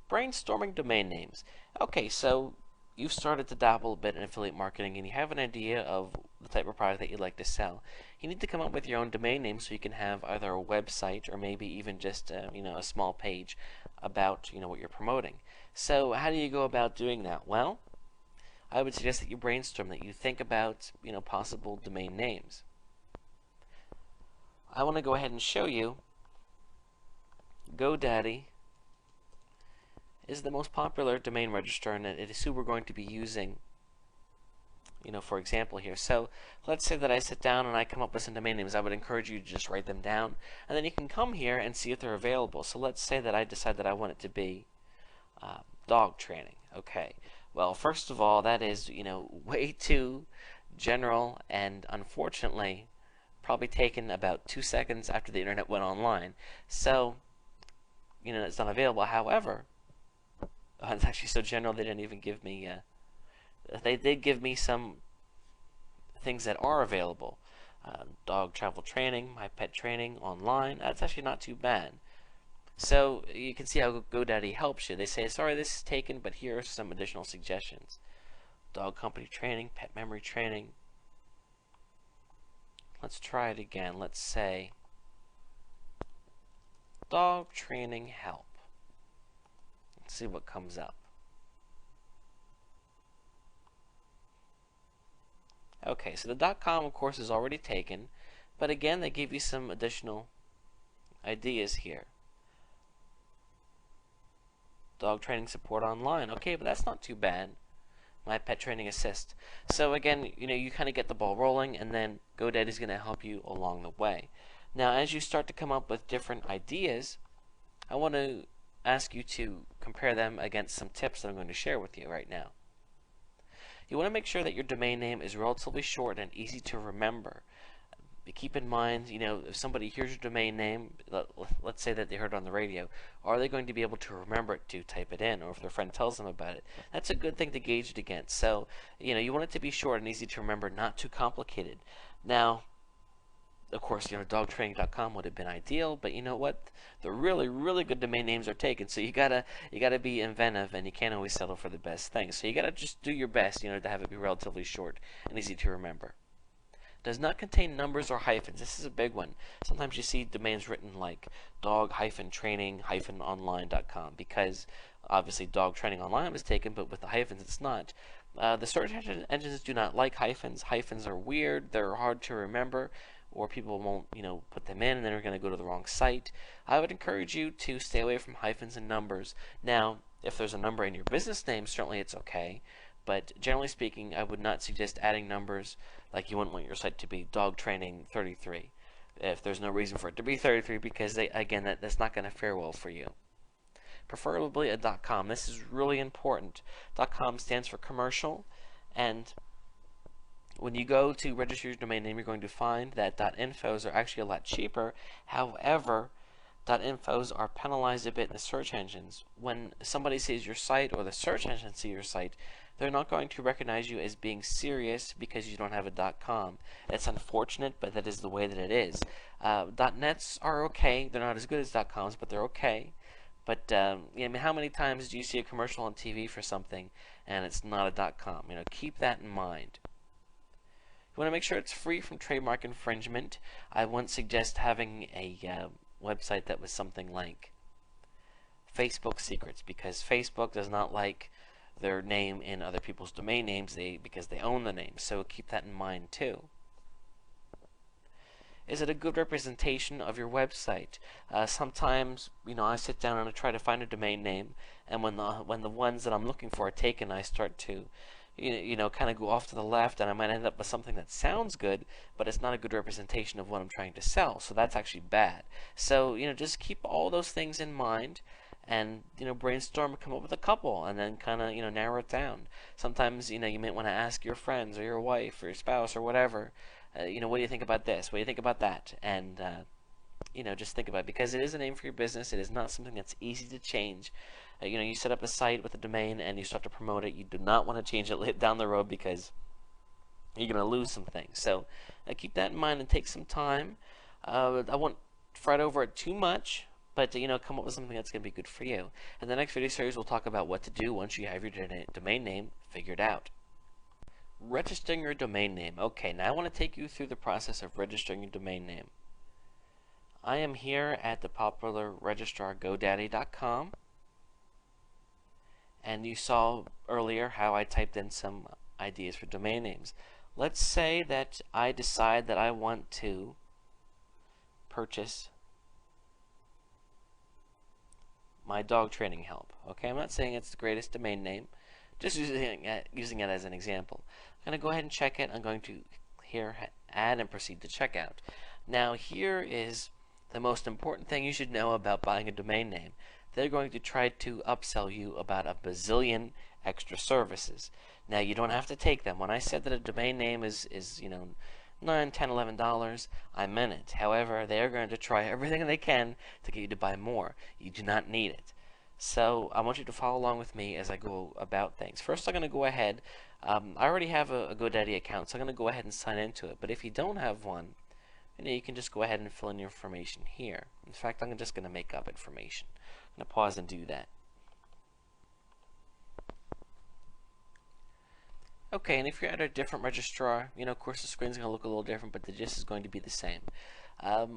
brainstorming domain names. Okay, so you've started to dabble a bit in affiliate marketing and you have an idea of the type of product that you'd like to sell. You need to come up with your own domain name so you can have either a website or maybe even just a small page about what you're promoting. So how do you go about doing that? Well, I would suggest that you brainstorm, that you think about possible domain names. I want to go ahead and show you GoDaddy is the most popular domain registrar, and it is who we're going to be using for example here. So let's say that I sit down and I come up with some domain names. I would encourage you to just write them down, and then you can come here and see if they're available. So let's say that I decide that I want it to be dog training. Okay, well, first of all, that is way too general, and unfortunately probably taken about 2 seconds after the internet went online. So it's not available. However, it's actually so general they didn't even give me they did give me some things that are available. Dog travel training, my pet training online. That's actually not too bad. So you can see how GoDaddy helps you. They say, sorry, this is taken, but here are some additional suggestions. Dog company training, pet memory training. Let's try it again. Let's say dog training help. Let's see what comes up. Okay, so the .com, of course, is already taken, but again, they give you some additional ideas here. Dog training support online. Okay, but that's not too bad. My pet training assist. So again, you kind of get the ball rolling, and then GoDaddy is going to help you along the way. Now, as you start to come up with different ideas, I want to ask you to compare them against some tips that I'm going to share with you right now. You want to make sure that your domain name is relatively short and easy to remember. Keep in mind, if somebody hears your domain name, let's say that they heard it on the radio, are they going to be able to remember it to type it in, or if their friend tells them about it? That's a good thing to gauge it against. So, you want it to be short and easy to remember, not too complicated. Now, of course, dogtraining.com would have been ideal, but you know what? The really, really good domain names are taken, so you gotta be inventive, and you can't always settle for the best thing. So you gotta just do your best, to have it be relatively short and easy to remember. Does not contain numbers or hyphens. This is a big one. Sometimes you see domains written like dog-training-online.com because obviously dog training online was taken, but with the hyphens it's not. The search engines do not like hyphens. Hyphens are weird. They're hard to remember, or people won't, put them in, and then they're going to go to the wrong site. I would encourage you to stay away from hyphens and numbers. Now, if there's a number in your business name, certainly it's okay. But generally speaking, I would not suggest adding numbers, like you wouldn't want your site to be dog training 33 if there's no reason for it to be 33, because that's not going to fare well for you. Preferably a .com. This is really important. .com stands for commercial, and when you go to register your domain name, you're going to find that .infos are actually a lot cheaper. However, .infos are penalized a bit in the search engines. When somebody sees your site, or the search engines see your site, they're not going to recognize you as being serious because you don't have a .com. It's unfortunate, but that is the way that it is. .nets are okay. They're not as good as .coms, but they're okay. But how many times do you see a commercial on TV for something and it's not a .com? Keep that in mind. You want to make sure it's free from trademark infringement. I wouldn't suggest having a website that was something like Facebook Secrets, because Facebook does not like their name in other people's domain names because they own the name. So keep that in mind too. Is it a good representation of your website? Sometimes, I sit down and I try to find a domain name, and when the ones that I'm looking for are taken, I start to kind of go off to the left, and I might end up with something that sounds good, but it's not a good representation of what I'm trying to sell. So that's actually bad. So just keep all those things in mind, and brainstorm and come up with a couple, and then kind of narrow it down. Sometimes you might want to ask your friends or your wife or your spouse or whatever, what do you think about this? What do you think about that? And just think about it, because it is a name for your business. It is not something that's easy to change. You set up a site with a domain and you start to promote it. You do not want to change it down the road because you're going to lose some things. So keep that in mind and take some time. I won't fret over it too much, but come up with something that's going to be good for you. In the next video series, we'll talk about what to do once you have your domain name figured out. Registering your domain name. Okay, now I want to take you through the process of registering your domain name. I am here at the popular registrar GoDaddy.com, and you saw earlier how I typed in some ideas for domain names. Let's say that I decide that I want to purchase my dog training help. Okay, I'm not saying it's the greatest domain name, just using it as an example. I'm going to go ahead and check it. I'm going to here add and proceed to checkout. Now here is the most important thing you should know about buying a domain name. They're going to try to upsell you about a bazillion extra services. Now you don't have to take them. When I said that a domain name is $9, $10, $11, I meant it. However, they are going to try everything they can to get you to buy more. You do not need it. So I want you to follow along with me as I go about things. First, I'm going to go ahead. I already have a GoDaddy account, so I'm going to go ahead and sign into it. But if you don't have one, you can just go ahead and fill in your information here. In fact, I'm just going to make up information. I'm going to pause and do that. Okay, and if you're at a different registrar, of course the screen's going to look a little different, but the gist is going to be the same.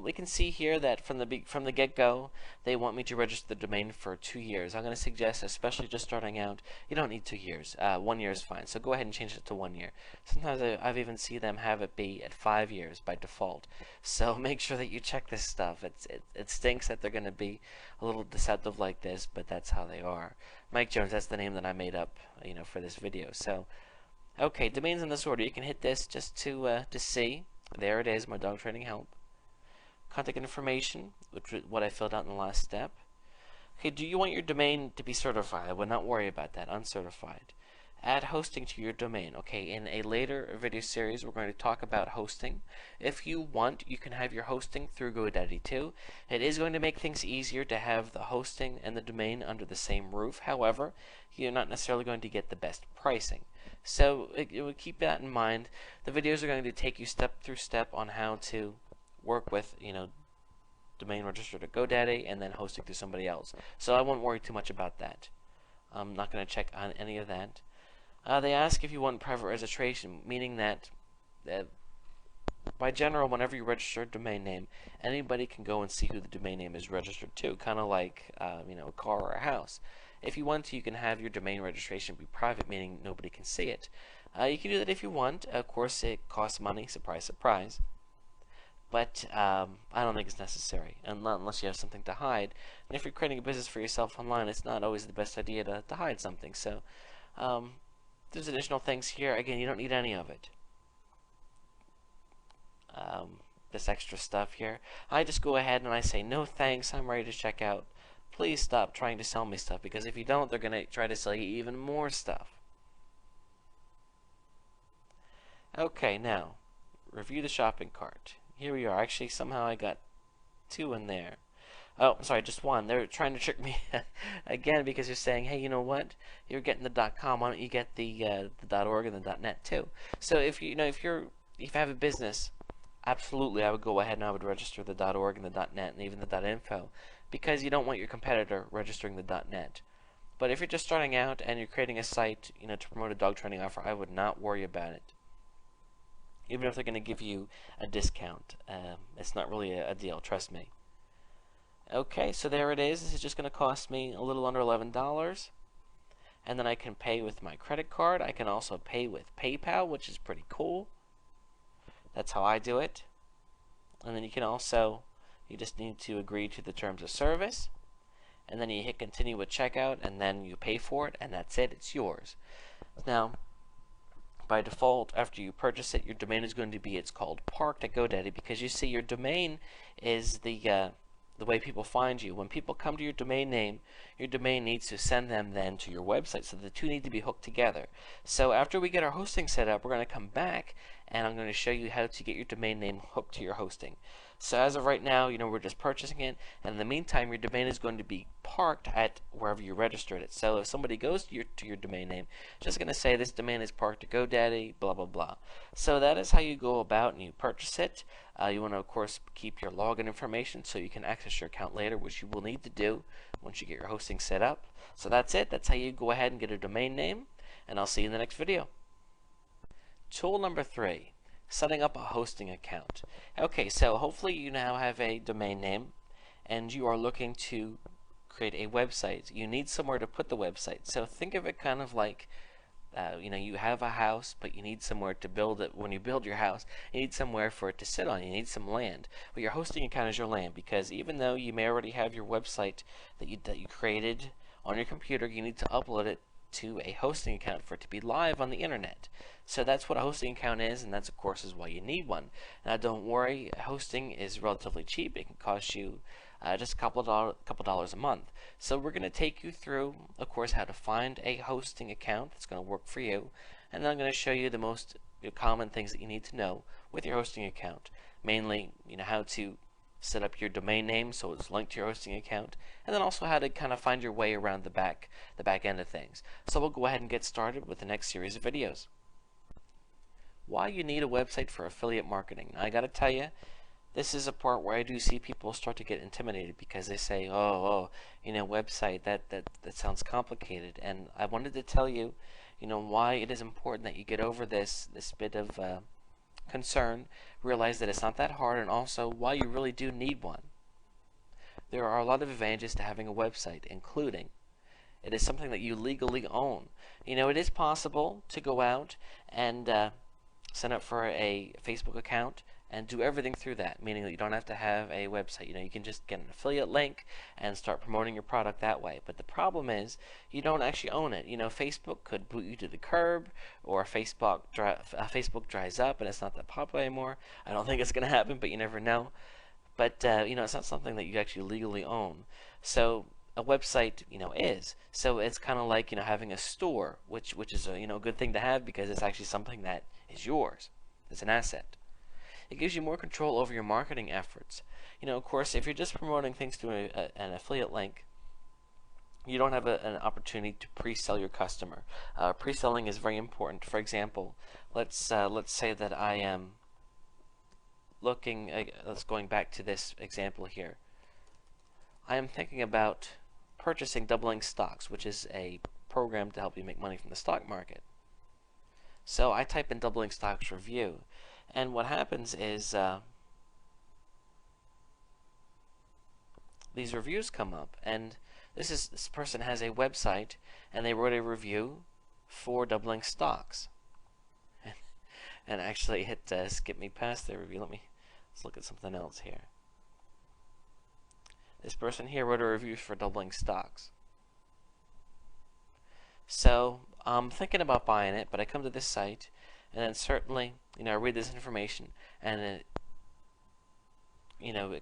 We can see here that from the get-go, they want me to register the domain for 2 years. I'm going to suggest, especially just starting out, you don't need 2 years. 1 year is fine. So go ahead and change it to 1 year. Sometimes I've even seen them have it be at 5 years by default. So make sure that you check this stuff. It stinks that they're going to be a little deceptive like this, but that's how they are. Mike Jones, that's the name that I made up, for this video. So, okay, domains in this order. You can hit this just to see. There it is, my dog training help. Contact information, which is what I filled out in the last step. Okay, do you want your domain to be certified? I would not worry about that. Uncertified. Add hosting to your domain. Okay, in a later video series, we're going to talk about hosting. If you want, you can have your hosting through GoDaddy too. It is going to make things easier to have the hosting and the domain under the same roof. However, you're not necessarily going to get the best pricing. So it would keep that in mind. The videos are going to take you step through step on how to work with, domain register to GoDaddy and then hosting to somebody else. So I won't worry too much about that. I'm not going to check on any of that. They ask if you want private registration, meaning that by general, whenever you register a domain name, anybody can go and see who the domain name is registered to, kind of like a car or a house. If you want to, you can have your domain registration be private, meaning nobody can see it. You can do that if you want. Of course, it costs money. Surprise, surprise. But I don't think it's necessary, unless you have something to hide. And if you're creating a business for yourself online, it's not always the best idea to hide something. So there's additional things here. Again, you don't need any of it. This extra stuff here. I just go ahead and I say, no thanks, I'm ready to check out. Please stop trying to sell me stuff, because if you don't, they're going to try to sell you even more stuff. Okay, now, review the shopping cart. Here we are. Actually, somehow I got 2 in there. Oh, sorry, just 1. They're trying to trick me again, because you're saying, hey, you know what? You're getting the .com. Why don't you get the .org and the .net too? So if you have a business, absolutely, I would go ahead and I would register the .org and the .net and even the .info, because you don't want your competitor registering the .net. But if you're just starting out and you're creating a site, to promote a dog training offer, I would not worry about it. Even if they're going to give you a discount, it's not really a deal, trust me. Okay, so there it is. This is just going to cost me a little under $11. And then I can pay with my credit card. I can also pay with PayPal, which is pretty cool. That's how I do it. And then you can also, you just need to agree to the terms of service. And then you hit continue with checkout, and then you pay for it, and that's it. It's yours. Now, by default, after you purchase it, your domain is going to be, it's called parked at GoDaddy, because you see your domain is the way people find you. When people come to your domain name, your domain needs to send them then to your website, so the two need to be hooked together. So after we get our hosting set up, we're going to come back and I'm going to show you how to get your domain name hooked to your hosting. So as of right now, we're just purchasing it, and in the meantime, your domain is going to be parked at wherever you registered it. So if somebody goes to your domain name, it's just going to say this domain is parked at GoDaddy, blah blah blah. So that is how you go about and you purchase it. You want to, of course, keep your login information so you can access your account later, which you will need to do once you get your hosting set up. So that's it. That's how you go ahead and get a domain name, and I'll see you in the next video. Tool number 3, setting up a hosting account. Okay, so hopefully you now have a domain name and you are looking to create a website. You need somewhere to put the website. So think of it kind of like you have a house, but you need somewhere to build it. When you build your house, you need somewhere for it to sit on. You need some land. Well, your hosting account is your land, because even though you may already have your website that you created on your computer, you need to upload it to a hosting account for it to be live on the internet. So that's what a hosting account is, and that's, of course, is why you need one. Now, don't worry, hosting is relatively cheap. It can cost you just a couple dollars a month. So we're going to take you through, of course, how to find a hosting account that's going to work for you, and then I'm going to show you the most common things that you need to know with your hosting account. Mainly, how to set up your domain name so it's linked to your hosting account, and then also how to kind of find your way around the back end of things. So we'll go ahead and get started with the next series of videos. Why you need a website for affiliate marketing. Now, I got to tell you, this is a part where I do see people start to get intimidated because they say, website, that sounds complicated. And I wanted to tell you, why it is important that you get over this bit of concern, realize that it's not that hard, and also why you really do need one. There are a lot of advantages to having a website, including it is something that you legally own. It is possible to go out and sign up for a Facebook account and do everything through that, meaning that you don't have to have a website. You can just get an affiliate link and start promoting your product that way. But the problem is you don't actually own it. Facebook could boot you to the curb, or Facebook dries up and it's not that popular anymore. I don't think it's going to happen, but you never know. But it's not something that you actually legally own. So a website, is. So it's kind of like having a store, which is a good thing to have, because it's actually something that is yours. It's an asset. It gives you more control over your marketing efforts. Of course, if you're just promoting things through an affiliate link, you don't have an opportunity to pre-sell your customer. Pre-selling is very important. For example, let's say that I am looking. Let's going back to this example here. I am thinking about purchasing Doubling Stocks, which is a program to help you make money from the stock market. So I type in Doubling Stocks review. And what happens is these reviews come up, and this person has a website, and they wrote a review for Doubling Stocks. And actually, it skipped me past their review. Let's look at something else here. This person here wrote a review for Doubling Stocks. So I'm thinking about buying it, but I come to this site, and then certainly, I read this information, and it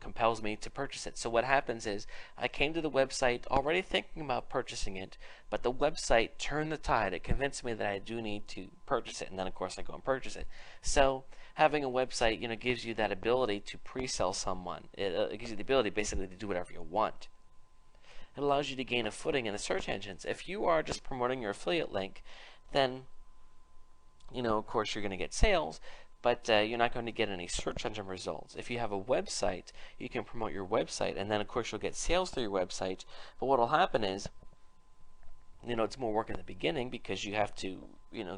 compels me to purchase it. So what happens is, I came to the website already thinking about purchasing it, but the website turned the tide. It convinced me that I do need to purchase it, and then of course I go and purchase it. So having a website, gives you that ability to pre-sell someone. It gives you the ability basically to do whatever you want. It allows you to gain a footing in the search engines. If you are just promoting your affiliate link, then of course you're going to get sales, but you're not going to get any search engine results. If you have a website, you can promote your website, and then of course you'll get sales through your website. But what will happen is, it's more work in the beginning, because you have to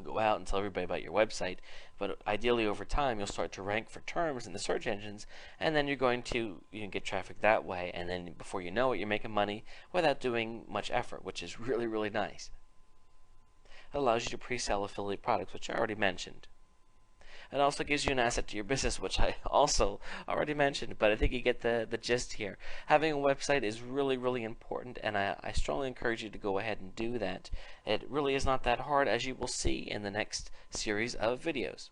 go out and tell everybody about your website. But ideally, over time, you'll start to rank for terms in the search engines, and then you're going to get traffic that way. And then before you know it, you're making money without doing much effort, which is really, really nice. It allows you to pre-sell affiliate products, which I already mentioned. It also gives you an asset to your business, which I also already mentioned, but I think you get the gist here. Having a website is really, really important, and I strongly encourage you to go ahead and do that. It really is not that hard, as you will see in the next series of videos.